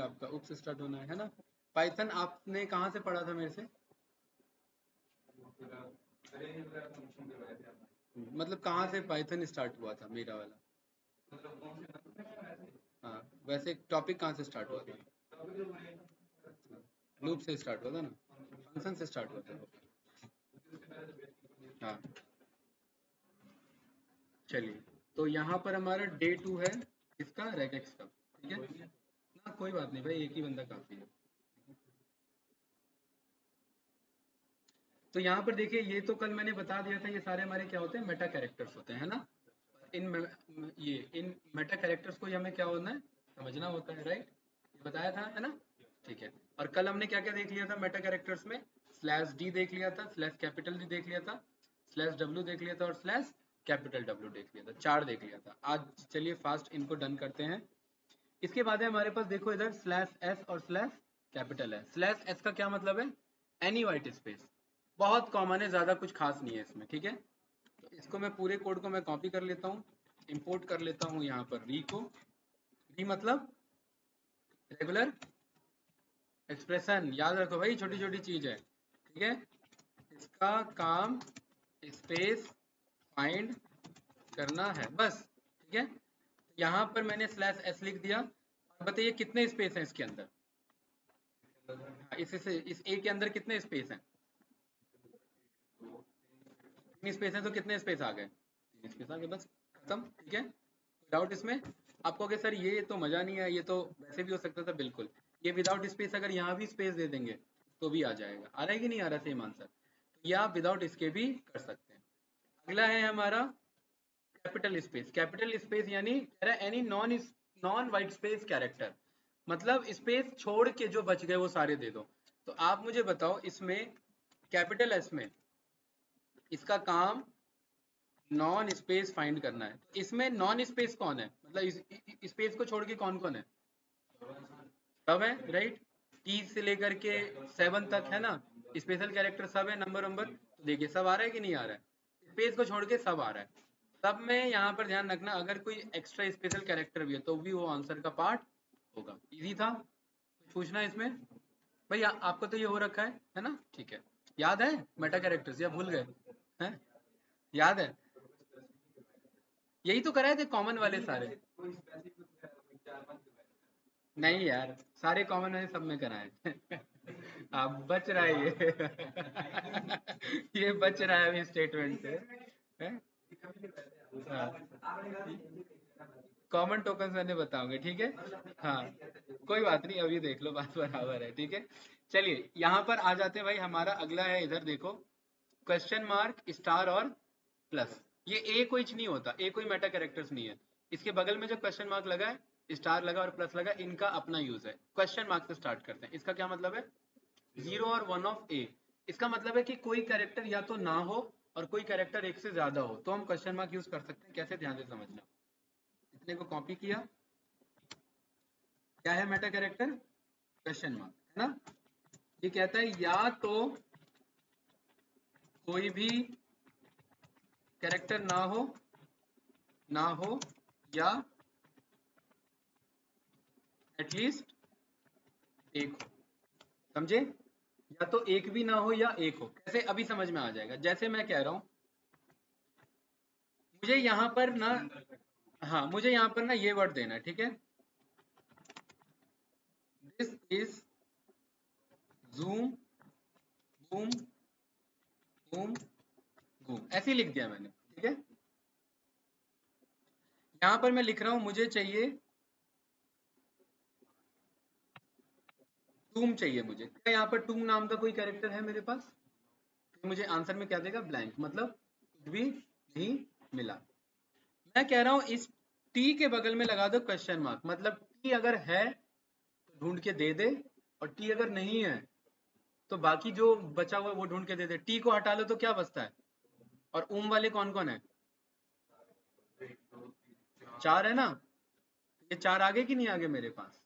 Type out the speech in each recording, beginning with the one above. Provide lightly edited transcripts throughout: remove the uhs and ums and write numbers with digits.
आपका उप से स्टार्ट होना है ना। पाइथन आपने कहाँ से पढ़ा था मेरे से? मतलब कहाँ से पाइथन स्टार्ट हुआ था मेरा वाला? हाँ, वैसे टॉपिक कहाँ से स्टार्ट हुआ था? लूप से स्टार्ट हुआ था ना, फंक्शन से स्टार्ट हुआ था। हाँ, चलिए, तो यहाँ पर हमारा डे 2 है इसका रेगेक्स का, ठीक है ना। कोई बात नहीं भाई, एक ही बंदा काफी है। तो यहाँ पर देखिए, ये तो कल मैंने बता दिया था, ये सारे हमारे क्या होते हैं, मेटा कैरेक्टर्स होते हैं, है ना। इन मेटा कैरेक्टर्स को ही हमें क्या होना है, समझना होता है, राइट। ये बताया था, है ना। ठीक है। और कल हमने क्या क्या देख लिया था मेटा कैरेक्टर्स में? स्लैश डी देख लिया था, स्लैश कैपिटल डी देख लिया था, स्लैश डब्ल्यू देख लिया था, और स्लैश कैपिटल डब्ल्यू देख लिया था। 4 देख लिया था आज। चलिए फास्ट इनको डन करते हैं। इसके बाद है हमारे पास, देखो इधर स्लैश एस और स्लैश कैपिटल है। स्लैश एस का क्या मतलब है? Any white space. बहुत कॉमन है, ज्यादा कुछ खास नहीं है इसमें, ठीक है। तो इसको मैं पूरे कोड को मैं कॉपी कर लेता हूँ, इंपोर्ट कर लेता हूँ यहाँ पर री को। री मतलब रेगुलर एक्सप्रेशन, याद रखो भाई, छोटी छोटी चीज है, ठीक है। इसका काम स्पेस फाइंड करना है बस, ठीक है। यहाँ पर मैंने स्लैश एस लिख दिया। और बताइए कितने स्पेस हैं इसके अंदर? हाँ, इस ए के अंदर कितने स्पेस हैं? 3 स्पेस हैं, तो कितने स्पेस आ गए? 3 स्पेस आ गए, बस खत्म, ठीक है। विदाउट इसमें आपको अगर सर ये तो मजा नहीं है, ये तो वैसे भी हो सकता था, बिल्कुल। ये विदाउट स्पेस अगर यहाँ भी स्पेस दे देंगे तो भी आ जाएगा। आ रहा है कि नहीं आ रहा सेम आंसर? तो ये आप विदाउट इसके भी कर सकते हैं। अगला है हमारा कैपिटल स्पेस। कैपिटल स्पेस यानी कह रहा है any non white space character, मतलब स्पेस छोड़ के जो बच गए वो सारे दे दो। तो आप मुझे बताओ, इसमें कैपिटल एस में इसका काम नॉन स्पेस फाइंड करना है। तो इसमें नॉन स्पेस कौन है, मतलब इस स्पेस को छोड़ के कौन कौन है? सब है, राइट। टी से लेकर के 7 तक है ना, स्पेशल कैरेक्टर सब है, नंबर नंबर। तो देखिए सब आ रहा है कि नहीं आ रहा है? स्पेस को छोड़ के सब आ रहा है। सब में यहाँ पर ध्यान रखना, अगर कोई एक्स्ट्रा स्पेशल कैरेक्टर भी है तो भी वो आंसर का पार्ट होगा। इजी था, कुछ पूछना है इसमें? भाई आपको तो ये हो रखा है ना, ठीक है। याद है मेटा कैरेक्टर्स या भूल गए हैं? याद है, यही तो कराए थे कॉमन वाले सारे। नहीं यार, सारे कॉमन वाले सब में कराए। आप बच रहा है ये। ये बच रहा है अभी स्टेटमेंट से, हैं? हाँ, कॉमन टोकन मैंने बताऊंगे, ठीक है। हाँ, कोई बात नहीं, अभी देख लो, बात बराबर है, ठीक है। चलिए यहाँ पर आ जाते हैं भाई, हमारा अगला है, इधर देखो, क्वेश्चन मार्क स्टार और प्लस। ये ए कोई नहीं होता, ए कोई मेटा कैरेक्टर्स नहीं है। इसके बगल में जो क्वेश्चन मार्क लगा है, स्टार लगा और प्लस लगा, इनका अपना यूज है। क्वेश्चन मार्क से स्टार्ट करते हैं। इसका क्या मतलब है? 0 और 1 ऑफ ए। इसका मतलब है कि कोई कैरेक्टर या तो ना हो और कोई कैरेक्टर एक से ज्यादा हो, तो हम क्वेश्चन मार्क यूज कर सकते हैं। कैसे, ध्यान से समझना। इतने को कॉपी किया, क्या है मेटा कैरेक्टर? क्वेश्चन मार्क, है ना। ये कहता है या तो कोई भी कैरेक्टर ना हो या एटलीस्ट एक हो, समझे? या तो एक भी ना हो या एक हो। कैसे, अभी समझ में आ जाएगा। जैसे मैं कह रहा हूं, मुझे यहां पर ना, हाँ मुझे यहाँ पर ना ये वर्ड देना है, ठीक है। This is zoom boom boom boom, ऐसे ही लिख दिया मैंने, ठीक है। यहाँ पर मैं लिख रहा हूँ, मुझे चाहिए टूम, चाहिए मुझे। क्या यहाँ पर टूम नाम का कोई कैरेक्टर है मेरे पास? तो मुझे आंसर में क्या देगा? ब्लैंक, मतलब कुछ भी नहीं मिला। मैं कह रहा हूँ इस टी के बगल में लगा दो क्वेश्चन मार्क, मतलब टी अगर है तो ढूंढ के दे दे, और टी अगर नहीं है तो बाकी जो बचा हुआ है वो ढूंढ के दे दे। टी को हटा लो तो क्या बचता है? और उम वाले कौन कौन है? 4 है ना। ये 4 आगे कि नहीं आगे मेरे पास,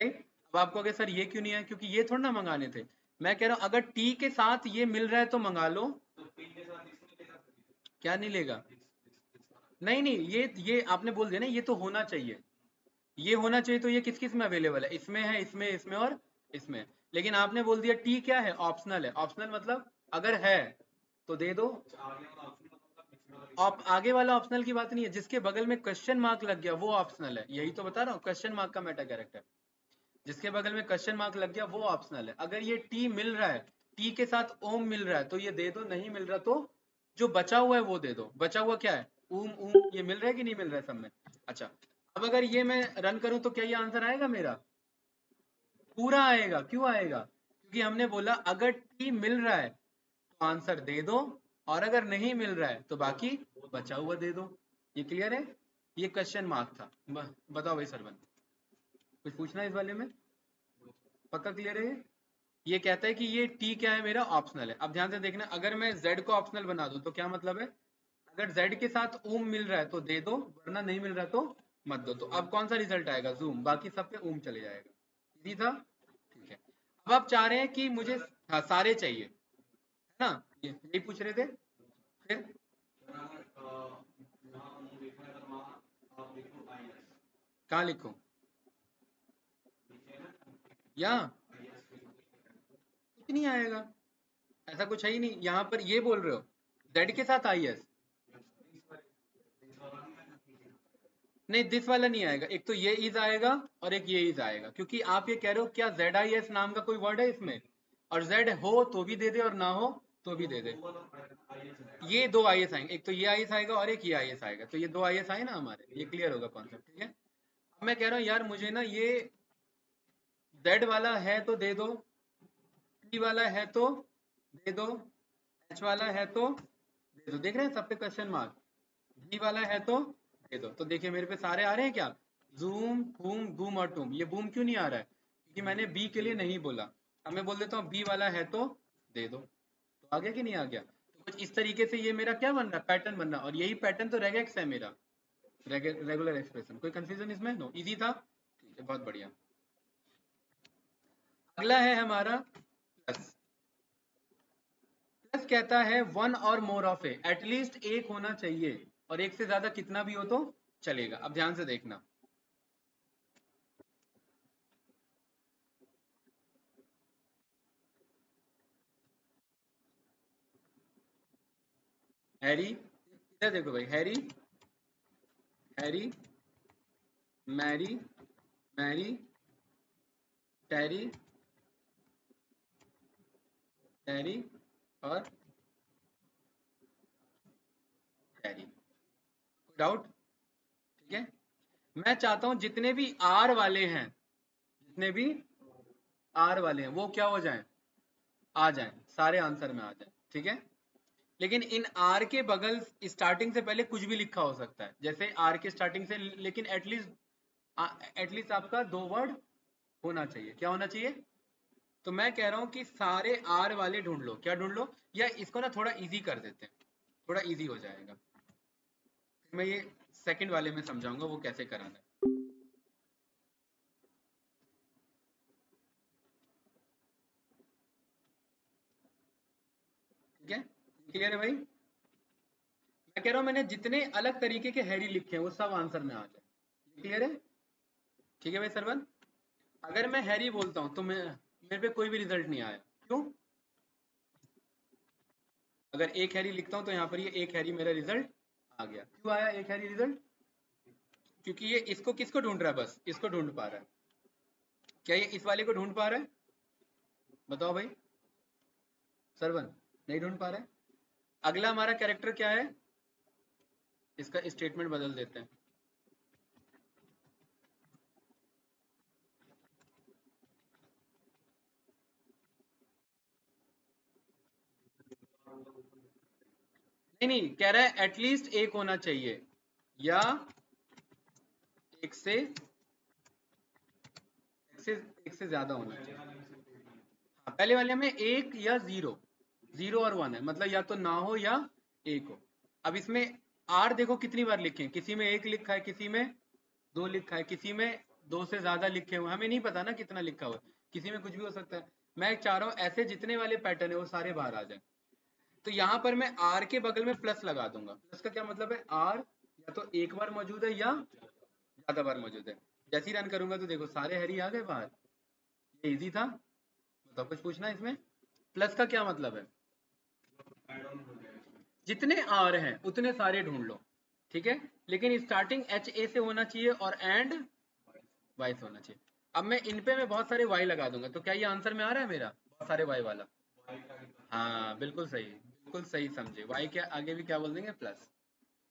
राइट। अब आपको अगर सर ये क्यों नहीं है, क्योंकि ये थोड़ा ना मंगाने थे। मैं कह रहा हूं अगर टी के साथ ये मिल रहा है तो मंगा लो। क्या नहीं लेगा? नहीं नहीं, ये आपने बोल दिया ना, ये तो होना चाहिए। ये होना चाहिए, तो ये किस किस में अवेलेबल है, इसमें है, इसमें, इसमें और इसमें। लेकिन आपने बोल दिया टी क्या है, ऑप्शनल है। ऑप्शनल मतलब अगर है तो दे दो। आगे वाला ऑप्शनल की बात नहीं है, जिसके बगल में क्वेश्चन मार्क लग गया वो ऑप्शनल है, यही तो बता रहा हूँ, क्वेश्चन मार्क का मेटा कैरेक्टर। जिसके बगल में क्वेश्चन मार्क लग गया वो ऑप्शनल है। अगर ये टी मिल रहा है, टी के साथ ओम मिल रहा है तो ये दे दो, नहीं मिल रहा तो जो बचा हुआ है वो दे दो। बचा हुआ क्या है, ऊम ऊम, ये मिल रहा है कि नहीं मिल रहा है सब में। अच्छा, अब अगर ये मैं रन करूं तो क्या ये आंसर आएगा मेरा, पूरा आएगा। क्यों आएगा, क्योंकि हमने बोला अगर टी मिल रहा है तो आंसर दे दो, और अगर नहीं मिल रहा है तो बाकी बचा हुआ दे दो। ये क्लियर है, ये क्वेश्चन मार्क था। बताओ भाई सरवन, कुछ पूछना है इस वाले में, पक्का क्लियर है ये कहता है कि ये टी क्या है मेरा, ऑप्शनल है। अब ध्यान से देखना, अगर मैं z को ऑप्शनल बना दूं तो क्या मतलब है, अगर z के साथ ऊम मिल रहा है तो दे दो, वरना नहीं मिल रहा तो मत दो। तो अब कौन सा रिजल्ट आएगा, जूम, बाकी सब पे ऊम चले जाएगा। इजी था, ठीक है। अब आप चाह रहे हैं कि मुझे, हाँ सारे चाहिए, है ना, ये यही पूछ रहे थे। फिर कहाँ लिखूं, या कुछ नहीं आएगा, ऐसा कुछ है ही नहीं। यहाँ पर ये बोल रहे हो z के साथ आई एस, नहीं दिस वाला नहीं आएगा। एक तो ये इज आएगा और एक ये इज आएगा, क्योंकि आप ये कह रहे हो क्या ZIS नाम का कोई वर्ड है इसमें, और Z हो तो भी दे दे और ना हो तो भी दे दे। ये दो IS आएंगे, एक तो ये IS आएगा और एक ये IS आएगा, तो ये दो IS आए ना हमारे, ये क्लियर होगा कॉन्सेप्ट, ठीक है। अब मैं कह रहा हूँ यार मुझे ना ये Z वाला है तो दे दो, T वाला है तो दे दो, H वाला है तो दे दो। देख रहे हैं सब पे क्वेश्चन मार्क, V वाला है तो दे दो। तो देखिए मेरे पे सारे आ रहे हैं क्या, जूम बूम बूम और टूम। ये बूम क्यों नहीं आ रहा है, क्योंकि मैंने बी के लिए नहीं बोला। अब मैं बोल देता हूँ बी वाला है तो दे दो, तो आ गया कि नहीं आ गया। तो कुछ इस तरीके से ये मेरा क्या बन रहा है, पैटर्न बन रहा है, और यही पैटर्न तो रेगेक्स है मेरा, रेगुलर एक्सप्रेशन। कोई कंफ्यूजन इसमें, नो, इजी था, ठीक है, बहुत बढ़िया। अगला है हमारा प्लस। प्लस कहता है वन और मोर ऑफ ए, एटलीस्ट एक होना चाहिए, और एक से ज्यादा कितना भी हो तो चलेगा। अब ध्यान से देखना, हैरी, इधर देखो भाई, हैरी, हैरी, मैरी, मैरी, टेरी, टेरी और टेरी। कोई डाउट, ठीक है। मैं चाहता हूं जितने भी आर वाले हैं, जितने भी आर वाले हैं वो क्या हो जाएं, आ जाएं, सारे आंसर में आ जाएं, ठीक है। लेकिन इन आर के बगल स्टार्टिंग से पहले कुछ भी लिखा हो सकता है, जैसे आर के स्टार्टिंग से, लेकिन एटलीस्ट आपका दो वर्ड होना चाहिए। क्या होना चाहिए, तो मैं कह रहा हूं कि सारे आर वाले ढूंढ लो। क्या ढूंढ लो, या इसको ना थोड़ा इजी कर देते हैं, थोड़ा इजी हो जाएगा। फिर मैं ये सेकंड वाले में समझाऊंगा वो कैसे कराना है, ठीक है। क्लियर है भाई, मैं कह रहा हूं मैंने जितने अलग तरीके के हैरी लिखे हैं वो सब आंसर में आ जाए। क्लियर है, ठीक है भाई सरवन। अगर मैं हैरी बोलता हूं तो मेरे पे कोई भी रिजल्ट नहीं आया, क्यों, अगर एक हैरी लिखता हूं तो यहाँ पर ये एक हैरी मेरा रिजल्ट आ गया। क्यों आया एक हैरी रिजल्ट, क्योंकि ये इसको किसको ढूंढ रहा है, बस इसको ढूंढ पा रहा है। क्या ये इस वाले को ढूंढ पा रहा है, बताओ भाई सरवन, नहीं ढूंढ पा रहा है। अगला हमारा कैरेक्टर क्या है, इसका स्टेटमेंट बदल देते हैं। नहीं नहीं, कह रहा है एटलीस्ट एक होना चाहिए, या एक से ज्यादा होना चाहिए। हाँ, पहले वाले में एक या जीरो, जीरो और वन है, मतलब या तो ना हो या एक हो। अब इसमें आर देखो कितनी बार लिखे हैं, किसी में एक लिखा है, किसी में दो लिखा है, किसी में दो से ज्यादा लिखे हुए, हमें नहीं पता ना कितना लिखा हुआ है, किसी में कुछ भी हो सकता है। मैं चाह रहा हूँ ऐसे जितने वाले पैटर्न है वो सारे बाहर आ जाए। तो यहाँ पर मैं आर के बगल में प्लस लगा दूंगा। प्लस का क्या मतलब है, आर या तो एक बार मौजूद है या ज्यादा बार मौजूद है। जैसे ही रन करूंगा तो देखो सारे हरी आ गए बाहर। ये इजी था। बताओ कुछ पूछना है इसमें। प्लस का क्या मतलब है? जितने आर हैं उतने सारे ढूंढ लो, ठीक है। लेकिन स्टार्टिंग एच ए से होना चाहिए और एंड वाई से होना चाहिए। अब मैं बहुत सारे वाई लगा दूंगा, तो क्या ये आंसर में आ रहा है मेरा बहुत सारे वाई वाला? हाँ बिल्कुल सही समझे। वाई के आगे भी क्या बोल देंगे? प्लस।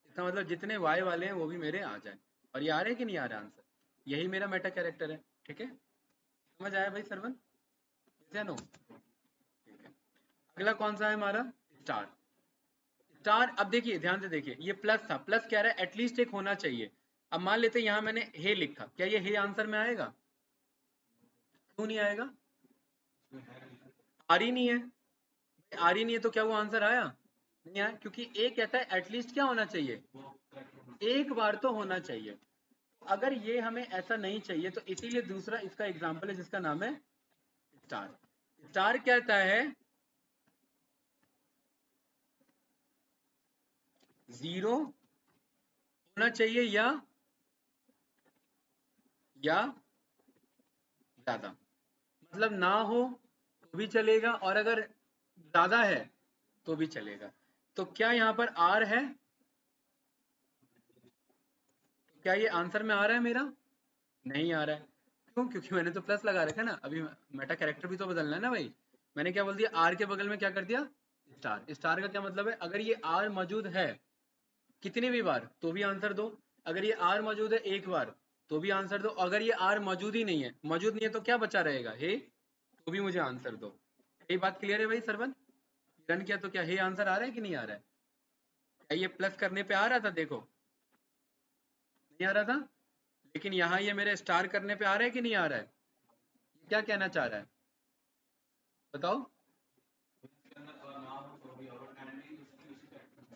इसका मतलब जितने वाई वाले हैं वो भी मेरे आ जाए। और ये आ रहे हैं कि नहीं आ रहा आंसर? यही मेरा मेटा कैरेक्टर है, ठीक है। समझ आया भाई सरवन? yes या नो? ठीक है। अगला कौन सा है हमारा? स्टार। स्टार, अब देखिए ध्यान से देखिए, ये प्लस था, प्लस कह रहा है एटलीस्ट एक होना चाहिए। अब मान लेते हैं यहाँ मैंने हे लिखा, क्या ये हे आंसर में आएगा? क्यों नहीं आएगा? आर ही नहीं है। आर ही नहीं है तो क्या वो आंसर आया? नहीं आया, क्योंकि ए कहता है एटलीस्ट क्या होना चाहिए? एक बार तो होना चाहिए। अगर ये हमें ऐसा नहीं चाहिए तो इसीलिए दूसरा इसका एग्जाम्पल है जिसका नाम है स्टार। स्टार कहता है जीरो होना चाहिए या ज्यादा। मतलब ना हो तो भी चलेगा, और अगर ज्यादा है तो भी चलेगा। तो क्या यहाँ पर आर है? तो क्या ये आंसर में आ रहा है मेरा? नहीं आ रहा है। क्यों? क्योंकि मैंने तो प्लस लगा रखा है ना। अभी मेटा कैरेक्टर भी तो बदलना है ना भाई। मैंने क्या बोल दिया? आर के बगल में क्या कर दिया? स्टार। स्टार का क्या मतलब है? अगर ये आर मौजूद है कितनी भी बार तो भी आंसर दो। अगर ये आर मौजूद है एक बार तो भी आंसर दो। अगर ये आर मौजूद नहीं है तो क्या बचा रहेगा? हे। तो भी मुझे आंसर दो। यही बात क्लियर है भाई सरवन? रन किया तो क्या हे आंसर आ रहा है कि नहीं आ रहा है? क्या ये प्लस करने पे आ रहा था? देखो नहीं आ रहा था। लेकिन यहाँ ये मेरे स्टार करने पे आ रहा है कि नहीं आ रहा है? ये क्या कहना चाह रहा है? बताओ।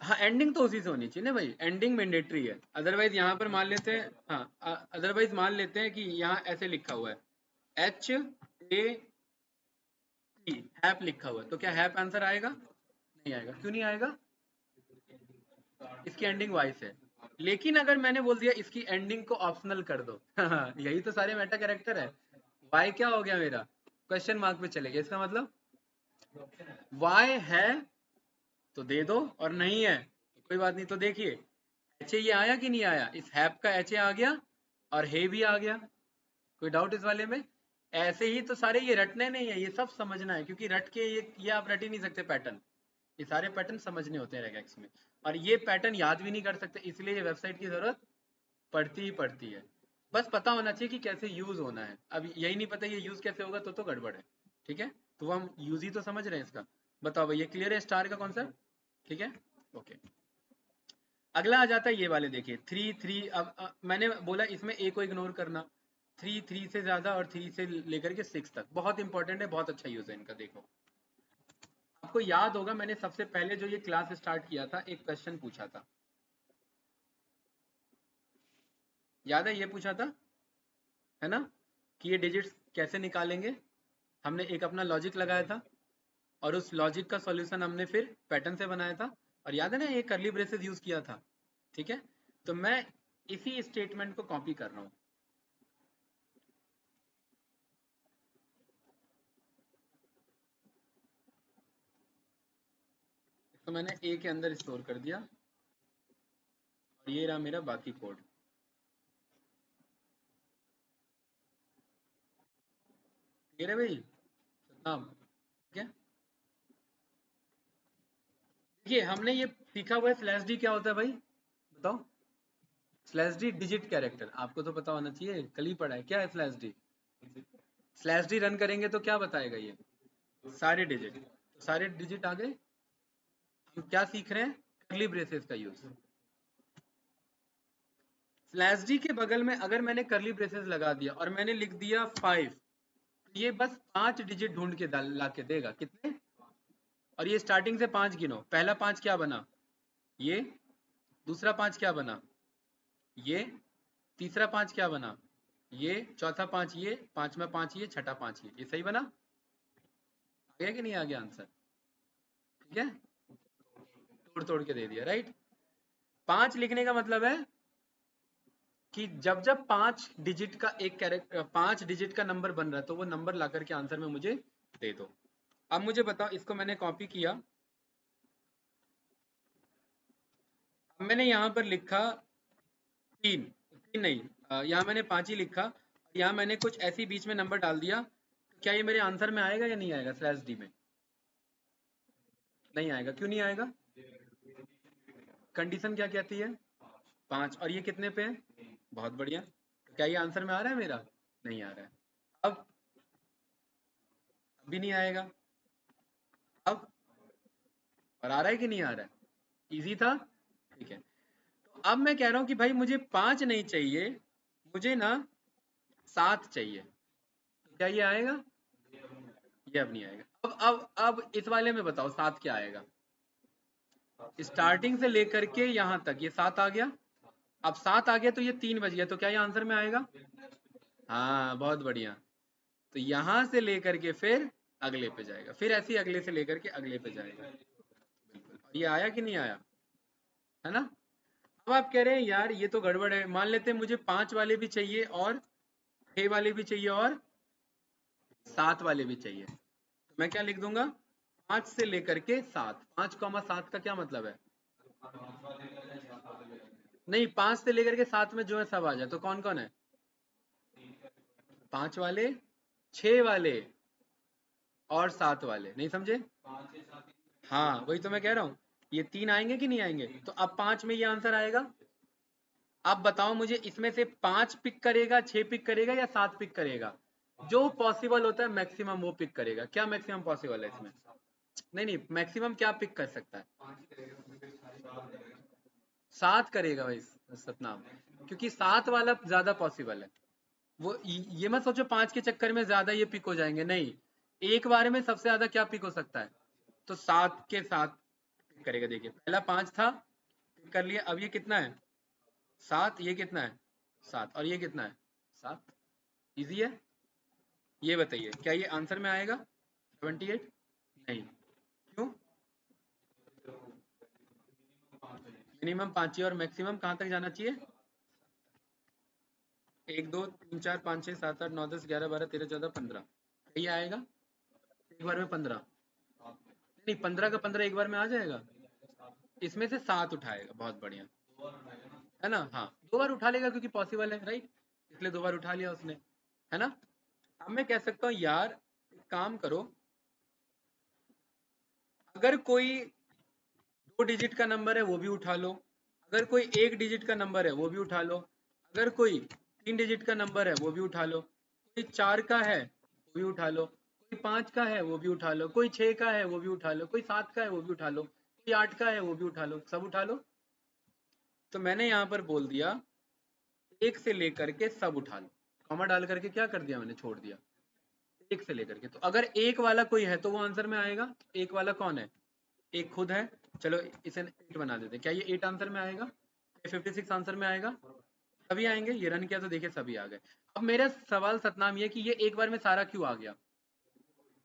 हाँ एंडिंग तो उसी से होनी चाहिए ना भाई, एंडिंग मैंडेटरी है। अदरवाइज यहाँ पर मान लेते हैं, हाँ अदरवाइज मान लेते हैं कि यहाँ ऐसे लिखा हुआ है एच ए टी, हैप लिखा हुआ है, तो क्या हैप आंसर आएगा? नहीं आएगा। क्यों नहीं आएगा? इसकी एंडिंग वाई से है। लेकिन अगर मैंने बोल दिया इसकी एंडिंग को ऑप्शनल कर दो यही तो सारे मेटा कैरेक्टर है। वाई क्या हो गया मेरा? क्वेश्चन मार्क पे चले गया। इसका मतलब वाई है तो दे दो, और नहीं है तो कोई बात नहीं। तो देखिए एच ए ये आया कि नहीं आया? इस हैप का एच ए आ गया और हे भी आ गया। कोई डाउट इस वाले में? ऐसे ही तो सारे ये रटने नहीं है, ये सब समझना है, क्योंकि रट के ये आप रट ही नहीं सकते पैटर्न। ये सारे पैटर्न समझने होते हैं रेगेक्स में। और ये पैटर्न याद भी नहीं कर सकते, इसलिए ये वेबसाइट की जरूरत पड़ती ही पड़ती है। बस पता होना चाहिए कि कैसे यूज होना है। अब यही नहीं पता ये यूज कैसे होगा तो गड़बड़ है। ठीक है, तो हम यूज ही तो समझ रहे हैं इसका। बताओ भाई, ये क्लियर है स्टार का कॉन्सेप्ट? ठीक है, ओके। अगला आ जाता है ये वाले, देखिए थ्री थ्री। अब मैंने बोला इसमें ए को इग्नोर करना। थ्री, थ्री से ज्यादा और थ्री से लेकर के सिक्स तक बहुत इंपॉर्टेंट है, बहुत अच्छा यूज है इनका। देखो आपको याद होगा मैंने सबसे पहले जो ये क्लास स्टार्ट किया था एक क्वेश्चन पूछा था, याद है? ये पूछा था है ना, कि ये डिजिट्स कैसे निकालेंगे। हमने एक अपना लॉजिक लगाया था और उस लॉजिक का सॉल्यूशन हमने फिर पैटर्न से बनाया था। और याद है ना ये करली ब्रेसेस यूज किया था। ठीक है, तो मैं इसी स्टेटमेंट को कॉपी कर रहा हूँ। तो मैंने ए के अंदर स्टोर कर दिया और ये रहा मेरा बाकी कोड। ये रहा भाई सतनाम। ठीक है, देखिए हमने ये सीखा हुआ है स्लैश डी क्या होता है भाई? बताओ। स्लैश डी डिजिट कैरेक्टर, आपको तो पता होना चाहिए, कल ही पढ़ा है। क्या है slash D? Slash D run करेंगे तो क्या बताएगा ये? सारे डिजिट। तो सारे डिजिट आ गए। हम क्या सीख रहे हैं? करली ब्रेसेस का यूज। स्लैश डी के बगल में अगर मैंने करली ब्रेसेस लगा दिया और मैंने लिख दिया 5, तो ये बस 5 डिजिट ढूंढ के ला के देगा। कितने? और ये स्टार्टिंग से 5 गिनो। पहला 5 क्या बना? ये। दूसरा 5 क्या बना? ये। तीसरा 5 क्या बना? ये। चौथा 5 ये। पांचवा 5 ये। छठा 5 ये सही बना? आ गया कि नहीं आ गया आंसर? ठीक है, तोड़ तोड़ के दे दिया, राइट। 5 लिखने का मतलब है कि जब जब 5 डिजिट का एक कैरेक्टर 5 डिजिट का नंबर बन रहा है तो वो नंबर ला करके आंसर में मुझे दे दो। अब मुझे बताओ, इसको मैंने कॉपी किया, अब मैंने यहाँ पर लिखा 3, 3 नहीं, यहाँ मैंने 5 ही लिखा, यहाँ मैंने कुछ ऐसी बीच में नंबर डाल दिया, तो क्या ये मेरे आंसर में आएगा या नहीं आएगा? स्लैश डी में नहीं आएगा। क्यों नहीं आएगा? कंडीशन क्या कहती है? 5, और ये कितने पे है? बहुत बढ़िया। तो क्या ये आंसर में आ रहा है मेरा? नहीं आ रहा है। अब भी नहीं आएगा। अब और आ रहा है कि नहीं आ रहा है? इजी था। ठीक है, तो अब मैं कह रहा हूं कि भाई मुझे 5 नहीं चाहिए, मुझे ना 7 चाहिए, तो क्या ये आएगा? ये अब नहीं आएगा। अब इस वाले में बताओ 7 क्या आएगा? स्टार्टिंग से लेकर के यहां तक ये 7 आ गया। अब 7 आ गया तो ये 3 बज गया, तो क्या ये आंसर में आएगा? हाँ, बहुत बढ़िया। तो यहां से लेकर के फिर अगले पे जाएगा, फिर ऐसे ही अगले से लेकर के अगले पे जाएगा। बिल्कुल। और ये आया कि नहीं आया? है ना? अब आप कह रहे हैं यार ये तो गड़बड़ है। मान लेते हैं मुझे 5 वाले भी चाहिए और 6 वाले भी चाहिए और 7 वाले भी चाहिए, तो मैं क्या लिख दूंगा? 5 से लेकर के 7, 5,7 का क्या मतलब है? नहीं, 5 से लेकर के 7 में जो है सब आ जाए, तो कौन कौन है? 5 वाले, 6 वाले और 7 वाले। नहीं समझे? हाँ, वही तो मैं कह रहा हूँ। ये 3 आएंगे कि नहीं आएंगे? तो अब 5 में ये आंसर आएगा। अब बताओ मुझे, इसमें से 5 पिक करेगा, 6 पिक करेगा या 7 पिक करेगा? जो पॉसिबल होता है मैक्सिमम वो पिक करेगा। क्या मैक्सिमम पॉसिबल है इसमें? नहीं नहीं, मैक्सिमम क्या पिक कर सकता है? 7 करेगा भाई सतनाम, क्योंकि 7 वाला ज्यादा पॉसिबल है। वो ये मत सोचो 5 के चक्कर में ज्यादा ये पिक हो जाएंगे, नहीं। एक बार में सबसे ज्यादा क्या पिक हो सकता है? तो 7 के साथ पिक करेगा। देखिए, पहला 5 था, पिक कर लिया। अब ये कितना है? 7। ये कितना है? 7। और ये कितना है? 7। इजी है। ये बताइए, क्या ये आंसर में आएगा 78? नहीं। क्यों? मिनिमम 5 चाहिए और मैक्सिमम कहाँ तक जाना चाहिए? 1 2 3 4 5 6 7 8 9 10 11 12 13 14 15। यही आएगा एक बार में 15? नहीं, 15 का 15 एक बार में आ जाएगा। इसमें से 7 उठाएगा। बहुत बढ़िया, है ना? हाँ, 2 बार उठा लेगा क्योंकि पॉसिबल है, राइट? इसलिए 2 बार उठा लिया उसने, है ना? अब मैं कह सकता हूँ यार एक काम करो, अगर कोई 2 डिजिट का नंबर है वो भी उठा लो, अगर कोई 1 डिजिट का नंबर है वो भी उठा लो, अगर कोई 3 डिजिट का नंबर है वो भी उठा लो, कोई 4 का है वो भी उठा लो, कोई 5 का है वो भी उठा लो, कोई 6 का है वो भी उठा लो, कोई 7 का है वो भी उठा लो, कोई 8 का है वो भी उठा लो, सब उठा लो। तो मैंने यहाँ पर बोल दिया एक से लेकर के सब उठा लो। कॉमा डाल करके क्या कर दिया मैंने? छोड़ दिया। एक से लेकर के, तो अगर एक वाला कोई है तो वो आंसर में आएगा। एक वाला कौन है? एक खुद है। चलो इसे 8 बना देते हैं। क्या ये 8 आंसर में आएगा? क्या 56 आंसर में आएगा? सभी आएंगे। ये रन किया तो देखिए सभी आ गए। अब मेरा सवाल सतनाम ये कि ये एक बार में सारा क्यों आ गया?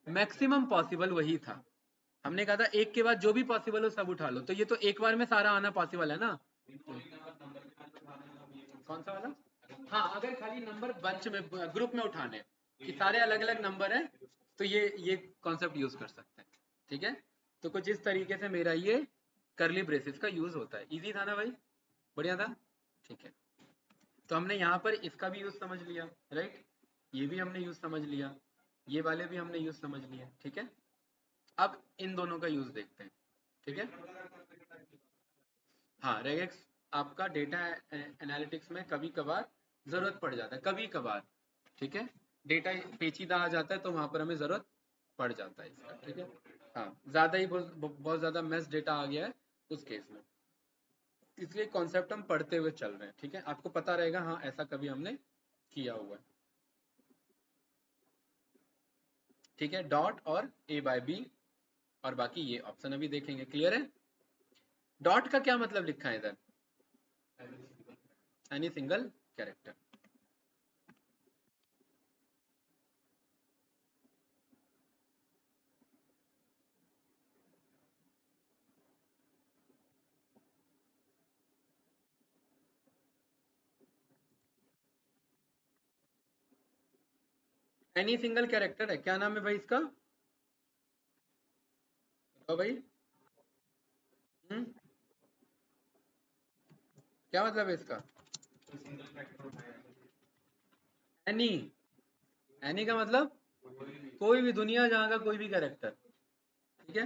मैक्सिमम पॉसिबल वही था। हमने कहा था एक के बाद जो भी पॉसिबल हो सब उठा लो, तो ये तो एक बार में सारा आना पॉसिबल है ना। कौन सा वाला? हाँ, अगर खाली नंबर बंच में ग्रुप में उठाने कि सारे अलग अलग नंबर हैं, तो ये कॉन्सेप्ट यूज कर सकते हैं। ठीक है, तो कुछ इस तरीके से मेरा ये करली ब्रेसेस का यूज होता है। इजी था ना भाई? बढ़िया था। ठीक है, तो हमने यहाँ पर इसका भी यूज समझ लिया, राइट? ये भी हमने यूज समझ लिया, ये वाले भी हमने यूज समझ लिया। ठीक है, अब इन दोनों का यूज देखते हैं। ठीक है, हाँ, रेगेक्स आपका डेटा एनालिटिक्स में कभी कभार जरूरत पड़ जाता है, कभी कभार। ठीक है, डेटा पेचीदा आ जाता है तो वहां पर हमें जरूरत पड़ जाता है इसका। ठीक है, हाँ, ज्यादा ही बहुत ज्यादा मैस डेटा आ गया है उस केस में, इसलिए कॉन्सेप्ट हम पढ़ते हुए चल रहे हैं। ठीक है, आपको पता रहेगा हाँ ऐसा कभी हमने किया हुआ है। ठीक है, डॉट और ए बाय बी और बाकी ये ऑप्शन अभी देखेंगे। क्लियर है? डॉट का क्या मतलब लिखा है इधर? Any single character. Any single character है, क्या नाम है भाई इसका, बताओ भाई। हम्म, क्या मतलब है इसका? एनी, एनी का मतलब कोई भी, दुनिया जहां का कोई भी कैरेक्टर, ठीक है।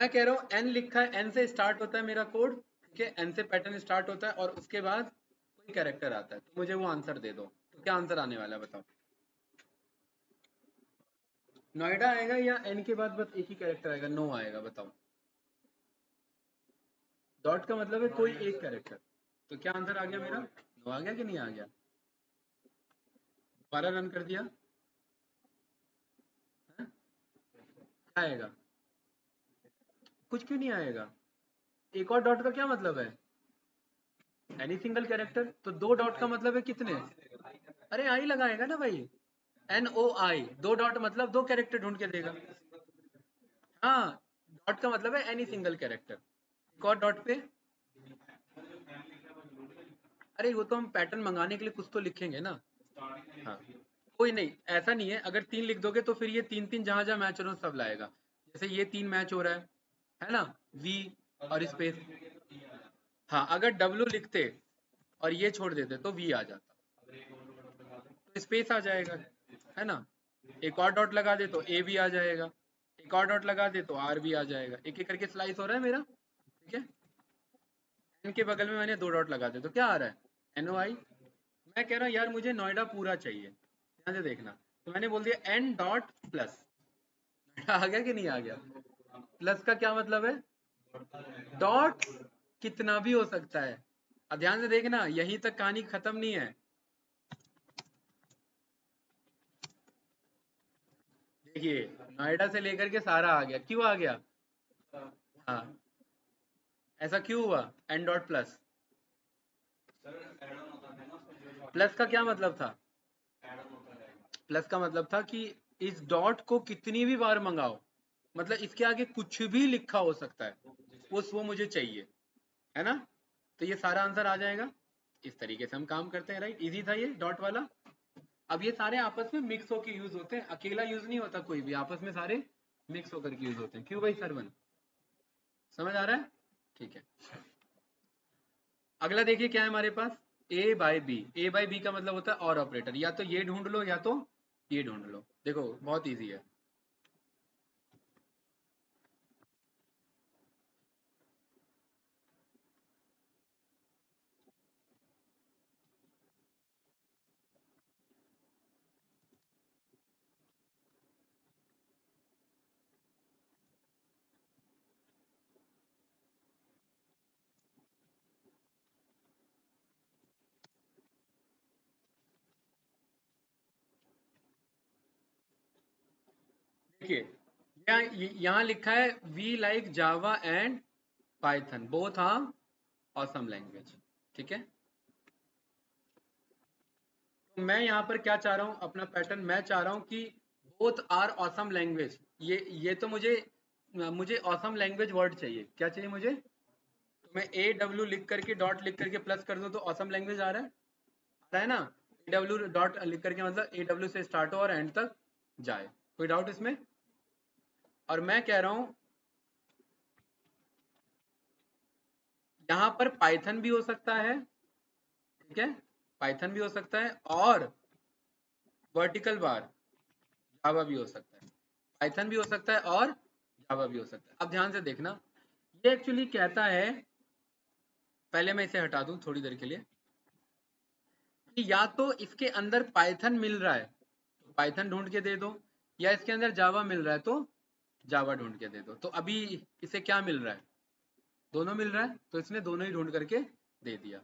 मैं कह रहा हूँ एन लिखा है, एन से स्टार्ट होता है मेरा कोड, ठीक है, एन से पैटर्न स्टार्ट होता है और उसके बाद कोई कैरेक्टर आता है, तो मुझे वो आंसर दे दो, तो क्या आंसर आने वाला है बताओ। नोएडा आएगा या एन के बाद बस एक ही कैरेक्टर आएगा, नो आएगा, बताओ। डॉट का मतलब है कोई एक कैरेक्टर, तो क्या आंसर आ गया मेरा, नो आ गया कि नहीं आ गया? दोबारा रन कर दिया, है? क्या आएगा? कुछ क्यों नहीं आएगा? एक और डॉट का क्या मतलब है? एनी सिंगल कैरेक्टर, तो दो डॉट का मतलब है कितने? अरे आई लगाएगा ना भाई, एन ओ आई, दो डॉट मतलब दो कैरेक्टर ढूंढ के देगा। हाँ, डॉट का मतलब है एनी सिंगल कैरेक्टर। एक और डॉट पे, अरे वो तो हम पैटर्न मंगाने के लिए कुछ तो लिखेंगे ना। हाँ, कोई नहीं, ऐसा नहीं है, अगर तीन लिख दोगे तो फिर ये तीन तीन जहां जहां मैच हो रहा है सब लाएगा। जैसे ये तीन मैच हो रहा है ना, वी और स्पेस। हाँ, अगर डब्लू लिखते और ये छोड़ देते तो वी आ जाता, तो स्पेस आ जाएगा, है ना। एक और डॉट लगा दे तो ए भी आ जाएगा, एक और डॉट लगा दे तो आर भी आ जाएगा, एक एक करके स्लाइस हो रहा है मेरा, ठीक है। एन के बगल में मैंने दो डॉट लगा दे तो क्या आ रहा है, एन ओ आई। मैं कह रहा हूँ यार मुझे नोएडा पूरा चाहिए, ध्यान से देखना, तो मैंने बोल दिया एन डॉट प्लस। आ गया कि नहीं आ गया? प्लस का क्या मतलब है, डॉट कितना भी हो सकता है। अब ध्यान से देखना, यहीं तक कहानी खत्म नहीं है। देखिए, नोएडा से लेकर के सारा आ गया, क्यों आ गया? हाँ, ऐसा क्यों हुआ, एन डॉट प्लस। प्लस का क्या मतलब था? प्लस का मतलब था कि इस डॉट को कितनी भी बार मंगाओ, मतलब इसके आगे कुछ भी लिखा हो सकता है, वो मुझे चाहिए, है ना। तो ये सारा आंसर आ जाएगा। इस तरीके से हम काम करते हैं, राइट, इजी था ये डॉट वाला। अब ये सारे आपस में मिक्स होकर यूज होते हैं, अकेला यूज नहीं होता कोई भी, आपस में सारे मिक्स होकर के यूज होते हैं, क्यों भाई सरवन, समझ आ रहा है? ठीक है, अगला देखिए क्या है हमारे पास, ए बाय बी। ए बाय बी का मतलब होता है और ऑपरेटर, या तो ये ढूंढ लो या तो ये ढूंढ लो, देखो बहुत इजी है। देखिए, यहाँ लिखा है we like Java and Python both are awesome language, ठीक है। तो मैं यहाँ पर क्या चाह रहा हूँ, अपना पैटर्न मैं चाह रहा हूँ कि बोथ आर ऑसम लैंग्वेज, ये तो मुझे मुझे ऑसम लैंग्वेज वर्ड चाहिए, क्या चाहिए मुझे? तो मैं ए डब्ल्यू लिख करके डॉट लिख करके प्लस कर दूँ तो ऑसम लैंग्वेज आ रहा है ना। ए डब्ल्यू डॉट लिख करके मतलब ए डब्ल्यू से स्टार्ट हो और एंड तक जाए, कोई डाउट इसमें? और मैं कह रहा हूँ यहाँ पर पाइथन भी हो सकता है, ठीक है, पाइथन भी हो सकता है और वर्टिकल बार जावा भी हो सकता है, पाइथन भी हो सकता है और जावा भी हो सकता है। अब ध्यान से देखना, ये एक्चुअली कहता है, पहले मैं इसे हटा दूं थोड़ी देर के लिए, कि या तो इसके अंदर पाइथन मिल रहा है तो पाइथन ढूंढ के दे दो, या इसके अंदर जावा मिल रहा है तो जावा ढूंढ के दे दो। तो अभी इसे क्या मिल रहा है, दोनों मिल रहा है, तो इसने दोनों ही ढूंढ करके दे दिया।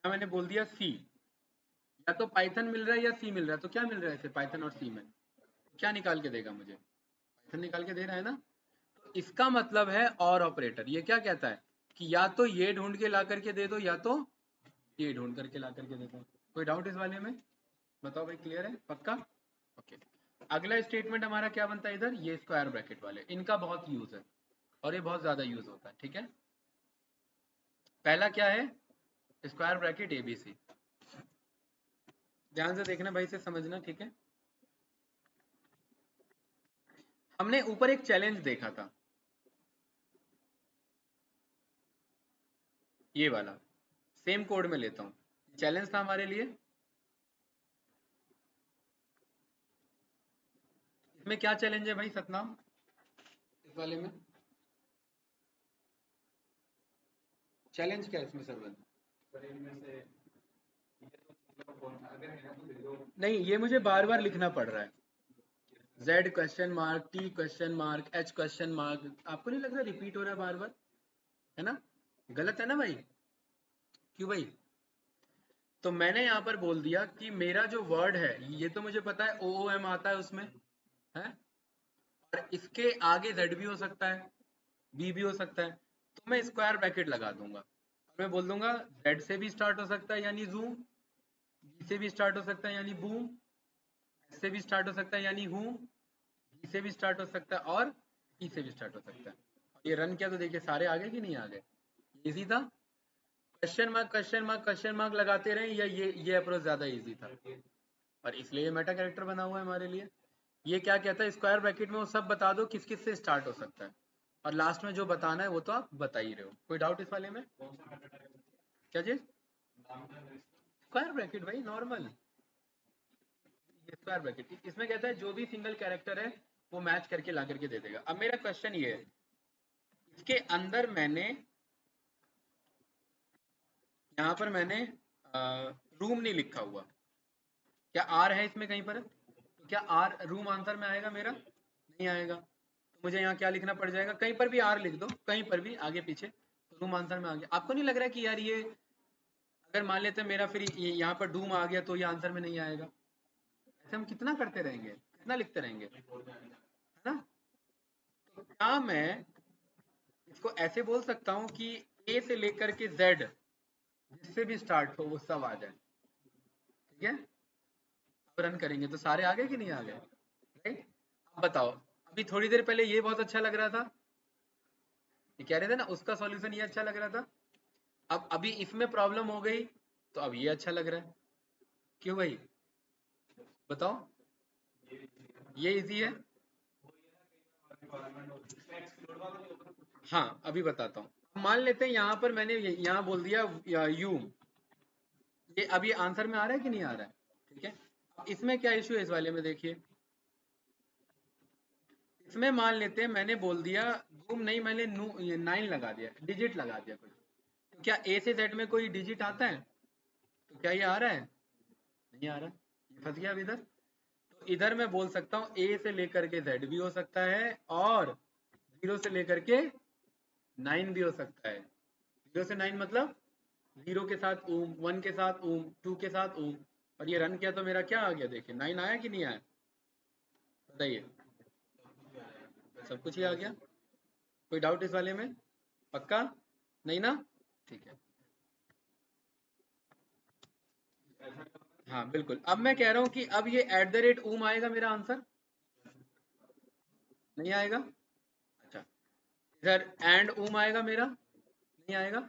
या मैंने बोल दिया सी, या तो पाइथन मिल रहा है या सी मिल रहा है, तो क्या मिल रहा है इसे पाइथन और सी में, क्या निकाल के देगा मुझे, पाइथन निकाल के दे रहा है ना। तो इसका मतलब है और ऑपरेटर, ये क्या कहता है कि या तो ये ढूंढ के ला करके दे दो या तो ये ढूंढ करके ला करके दे दो। कोई डाउट इस वाले में, बताओ भाई, क्लियर है पक्का? ओके, अगला स्टेटमेंट हमारा क्या बनता है इधर, ये स्क्वायर ब्रैकेट वाले, इनका बहुत यूज है, और ये बहुत ज़्यादा यूज़ होता है, ठीक है। पहला क्या है, स्क्वायर ब्रैकेट ABC। ध्यान से देखना भाई, से समझना, ठीक है। हमने ऊपर एक चैलेंज देखा था, ये वाला, सेम कोड में लेता हूँ, चैलेंज था हमारे लिए। इसमें क्या चैलेंज है भाई सतनाम, इस वाले में चैलेंज क्या है इसमें सर? नहीं, ये मुझे बार बार लिखना पड़ रहा है, Z question mark, T question mark, H question mark, आपको नहीं लग रहा रिपीट हो रहा है बार बार, है ना? गलत है ना भाई? क्यों भाई? तो मैंने यहाँ पर बोल दिया कि मेरा जो वर्ड है, ये तो मुझे पता है OOM आता है उसमें, है, और इसके आगे Z भी हो सकता है, B भी हो सकता है, तो मैं स्क्वायर ब्रैकेट लगा दूंगा और मैं बोल दूंगा Z से भी स्टार्ट हो सकता है यानी जू, B से भी स्टार्ट हो सकता है यानी बूम, S से भी स्टार्ट हो सकता है यानी हूँ, B से भी स्टार्ट हो सकता है और E से भी स्टार्ट हो सकता है। और ये रन किया तो देखिए सारे आ गए कि नहीं आ गए, इजी था। Question mark question mark question mark लगाते रहे, या ये अप्रोच ज्यादा इजी था, और इसलिए ये मेटा कैरेक्टर बना हुआ है हमारे लिए। ये क्या कहता है, स्क्वायर ब्रैकेट में वो सब बता दो किस किस से स्टार्ट हो सकता है, और लास्ट में जो बताना है वो तो आप बता ही रहे हो। कोई डाउट इस वाले में? क्या चीज? स्क्वायर ब्रैकेट भाई, नॉर्मल, ये स्क्वायर ब्रैकेट, इसमें कहता है जो भी सिंगल कैरेक्टर है वो मैच करके ला करके दे देगा। अब मेरा क्वेश्चन ये है, इसके अंदर मैंने, यहाँ पर मैंने रूम नहीं लिखा हुआ, क्या आर है इसमें कहीं पर? तो क्या आर रूम आंसर में आएगा मेरा? नहीं आएगा, तो मुझे यहाँ क्या लिखना पड़ जाएगा, कहीं पर भी आर लिख दो, कहीं पर भी आगे पीछे, तो रूम आंसर में आ गया। आपको नहीं लग रहा है कि यार ये, अगर मान लेते हैं मेरा फिर यहाँ पर डूम आ गया तो ये आंसर में नहीं आएगा? ऐसे हम कितना करते रहेंगे, कितना लिखते रहेंगे, है ना? तो क्या मैं इसको ऐसे बोल सकता हूँ कि ए से लेकर के जेड जिससे भी स्टार्ट हो वो सब आ जाए, ठीक है। अब रन करेंगे तो सारे आ गए कि नहीं आ गए, राइट? अब बताओ, अभी थोड़ी देर पहले ये बहुत अच्छा लग रहा था, ये कह रहे थे ना उसका सॉल्यूशन ये अच्छा लग रहा था, अब अभी इसमें प्रॉब्लम हो गई तो अब ये अच्छा लग रहा है, क्यों भाई बताओ? ये इजी है, हाँ अभी बताता हूँ। मान लेते हैं यहाँ पर मैंने यहाँ बोल दिया यू, ये अभी आंसर में आ रहा है कि नहीं आ रहा है, ठीक है। अब इसमें क्या इशू है इस वाले में, देखिए इसमें मान लेते हैं मैंने बोल दिया गुम नहीं, मैंने 9 लगा दिया, डिजिट लगा दिया कुछ, तो क्या ए से जेड में कोई डिजिट आता है? तो क्या ये आ रहा है? नहीं आ रहा, ये फंस गया अब इधर। तो इधर मैं बोल सकता हूँ ए से लेकर के जेड भी हो सकता है और 0 से लेकर के 9 भी हो सकता है। 0 से 9 मतलब 0 के साथ ओम, 1 के साथ ओम, 2 के साथ ओम, और ये रन किया तो मेरा क्या आ गया, देखिए 9 आया कि नहीं आया, बताइए? सब कुछ ही आ गया। कोई डाउट इस वाले में? पक्का नहीं ना? ठीक है, हाँ बिल्कुल। अब मैं कह रहा हूँ कि अब ये @ आएगा मेरा आंसर, नहीं आएगा? अच्छा, इधर एंड आएगा मेरा, नहीं आएगा।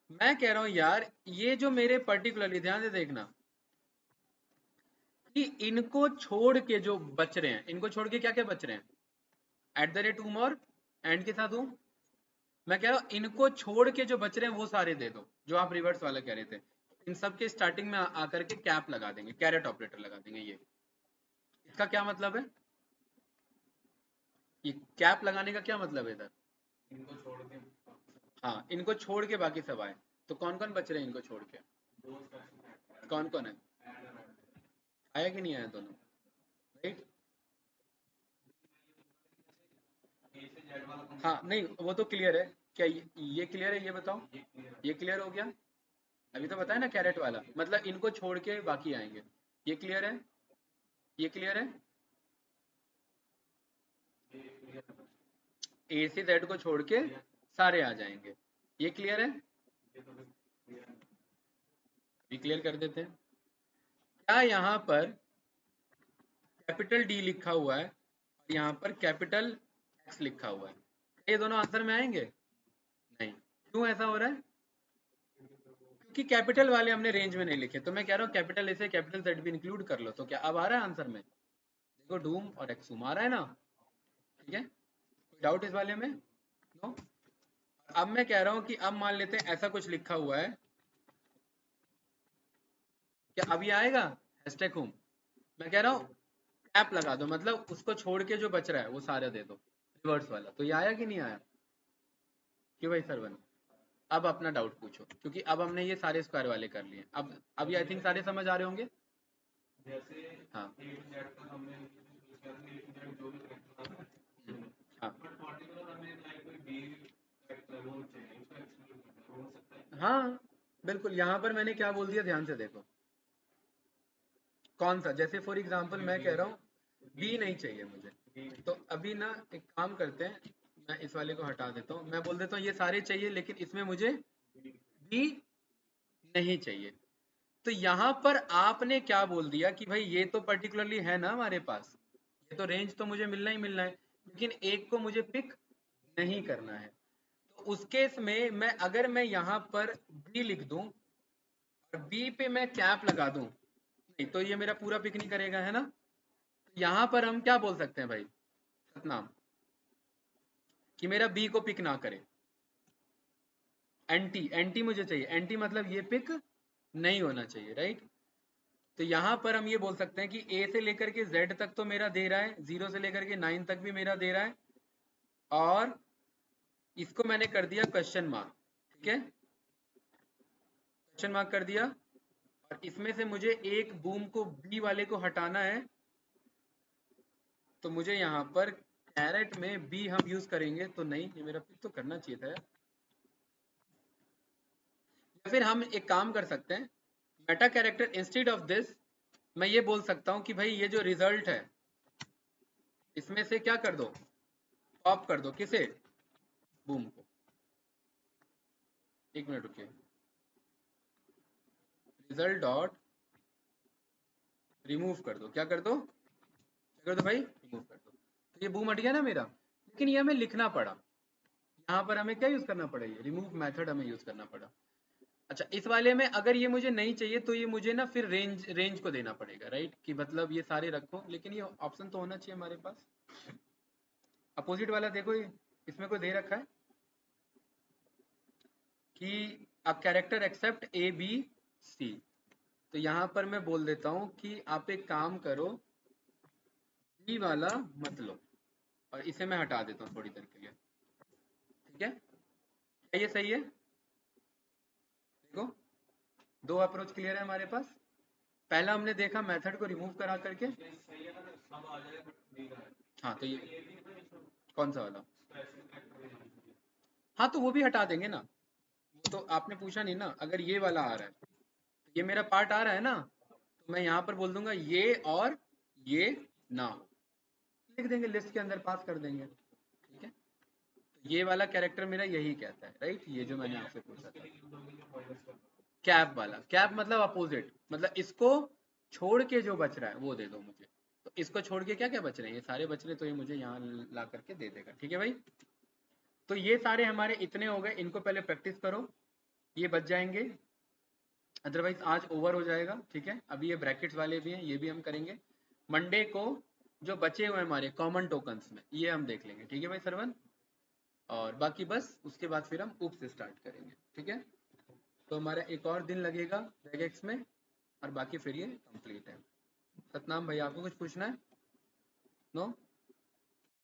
मैं कह रहा हूँ यार ये जो मेरे पर्टिकुलरली ध्यान से देखना कि इनको छोड़ के जो बच रहे हैं, इनको छोड़ के क्या क्या बच रहे हैं, और एंड के साथ हूँ। मैं कह रहा हूँ इनको छोड़ के जो बच रहे हैं वो सारे दे दो, जो आप रिवर्स वाला कह रहे थे। इन सब के स्टार्टिंग में आकर के कैप लगा देंगे, कैरेट ऑपरेटर लगा देंगे। ये इसका क्या मतलब है, ये कैप लगाने का क्या मतलब है इधर? हाँ, इनको छोड़ के बाकी सब आए, तो कौन कौन बच रहे हैं इनको छोड़ के? कौन कौन है? आया कि नहीं आया दोनों, राइट? हाँ नहीं वो तो क्लियर है, क्या ये क्लियर है, ये बताओ, ये क्लियर हो गया? अभी तो बताया ना कैरेट वाला, मतलब इनको छोड़ के बाकी आएंगे, ये क्लियर है? ये क्लियर है? ए से जेड को छोड़ के सारे आ जाएंगे, ये क्लियर है? अभी क्लियर कर देते हैं। क्या यहाँ पर कैपिटल डी लिखा हुआ है और यहाँ पर कैपिटल एक्स लिखा हुआ है, ये दोनों आंसर में आएंगे? नहीं। क्यों ऐसा हो रहा है? क्योंकि कैपिटल वाले हमने रेंज में नहीं लिखे, तो मैं कह रहा हूँ कैपिटल ए से कैपिटल जेड भी इंक्लूड कर लो। तो क्या अब आ रहा है आंसर में? देखो डूम और एक्सूम आ रहा है ना, ठीक है। कोई डाउट इस वाले में? नो। अब मैं कह रहा हूँ कि अब मान लेते हैं ऐसा कुछ लिखा हुआ है, क्या अभी आएगा हैशटैग होम? मैं कह रहा हूँ कैप लगा दो, मतलब उसको छोड़ के जो बच रहा है वो सारा दे दो, रिवर्स वाला। तो ये आया कि नहीं आया? क्यों भाई सरवन? अब अपना डाउट पूछो, क्योंकि अब हमने ये सारे स्क्वायर वाले कर लिए। अब अभी आई थिंक सारे समझ आ रहे होंगे। हाँ हाँ हाँ बिल्कुल। यहाँ पर मैंने क्या बोल दिया, ध्यान से देखो। कौन सा? जैसे फॉर एग्जांपल मैं कह रहा हूँ बी नहीं चाहिए मुझे, तो अभी ना एक काम करते हैं, मैं इस वाले को हटा देता हूँ, मैं बोल देता हूँ ये सारे चाहिए लेकिन इसमें मुझे बी नहीं चाहिए। तो यहाँ पर आपने क्या बोल दिया कि भाई ये तो पर्टिकुलरली है ना हमारे पास, ये तो रेंज तो मुझे मिलना ही मिलना है, लेकिन एक को मुझे पिक नहीं करना है। तो उस केस में मैं अगर मैं यहाँ पर बी लिख दूं और बी पे मैं कैप लगा दूं, नहीं तो ये मेरा पूरा पिक नहीं करेगा, है ना। तो यहाँ पर हम क्या बोल सकते हैं भाई सतनाम, कि मेरा बी को पिक ना करे। एंटी एंटी मुझे चाहिए, एंटी मतलब ये पिक नहीं होना चाहिए, राइट। तो यहाँ पर हम ये बोल सकते हैं कि ए से लेकर के जेड तक तो मेरा दे रहा है, 0 से लेकर के 9 तक भी मेरा दे रहा है, और इसको मैंने कर दिया क्वेश्चन मार्क, ठीक है, क्वेश्चन मार्क कर दिया। और इसमें से मुझे एक बूम को बी वाले को हटाना है, तो मुझे यहाँ पर कैरेट में बी हम यूज करेंगे तो नहीं, ये मेरा पिक तो करना चाहिए था यार। या फिर हम एक काम कर सकते हैं, Meta character instead of this मैं ये बोल सकता हूँ कि भाई ये जो रिजल्ट है इसमें से क्या कर दो, पॉप कर दो, किसे? बूम को। एक मिनट रुकिए, रिजल्ट डॉट रिमूव कर दो। क्या कर दो? क्या कर दो भाई? रिमूव कर दो। तो ये बूम हट गया ना मेरा, लेकिन ये हमें लिखना पड़ा। यहाँ पर हमें क्या यूज करना पड़ा, ये रिमूव मेथड हमें यूज करना पड़ा। अच्छा, इस वाले में अगर ये मुझे नहीं चाहिए तो ये मुझे ना फिर रेंज को देना पड़ेगा, राइट, कि मतलब ये सारे रखो, लेकिन ये ऑप्शन तो होना चाहिए हमारे पास। अपोजिट वाला देखो, ये इसमें कोई दे रखा है कि a character except A B C. तो यहाँ पर मैं बोल देता हूँ कि आप एक काम करो, बी वाला मत लो, और इसे मैं हटा देता हूँ थोड़ी देर के लिए, ठीक है। क्या ये सही है? देखो, दो अप्रोच क्लियर है हमारे पास। पहला हमने देखा मेथड को रिमूव करा करके, हाँ तो ये कौन सा वाला? हाँ तो वो भी हटा देंगे ना, वो तो आपने पूछा नहीं ना। अगर ये वाला आ रहा है तो ये मेरा पार्ट आ रहा है ना, तो मैं यहाँ पर बोल दूंगा ये और ये ना हो, लिख देंगे लिस्ट के अंदर, पास कर देंगे, ठीक है। तो ये वाला कैरेक्टर मेरा यही कहता है, राइट, ये जो मैंने आपसे पूछा था कैप वाला। कैप मतलब अपोजिट, मतलब इसको छोड़ के जो बच रहा है वो दे दो मुझे। तो इसको छोड़ के क्या क्या बच रहे हैं, ये सारे बच रहे, तो ये मुझे यहाँ ला करके दे देगा, ठीक है भाई। तो ये सारे हमारे इतने हो गए, इनको पहले प्रैक्टिस करो, ये बच जाएंगे, अदरवाइज आज ओवर हो जाएगा, ठीक है। अभी ये ब्रैकेट्स वाले भी हैं, ये भी हम करेंगे। मंडे को जो बचे हुए हमारे कॉमन टोकन्स में, ये हम देख लेंगे, ठीक है भाई सरवन। और बाकी बस उसके बाद फिर हम ऊप से स्टार्ट करेंगे, ठीक है। तो हमारा एक और दिन लगेगा रेगेक्स में, और बाकी फिर ये कंप्लीट है। सतनाम भाई आपको कुछ पूछना है? नो?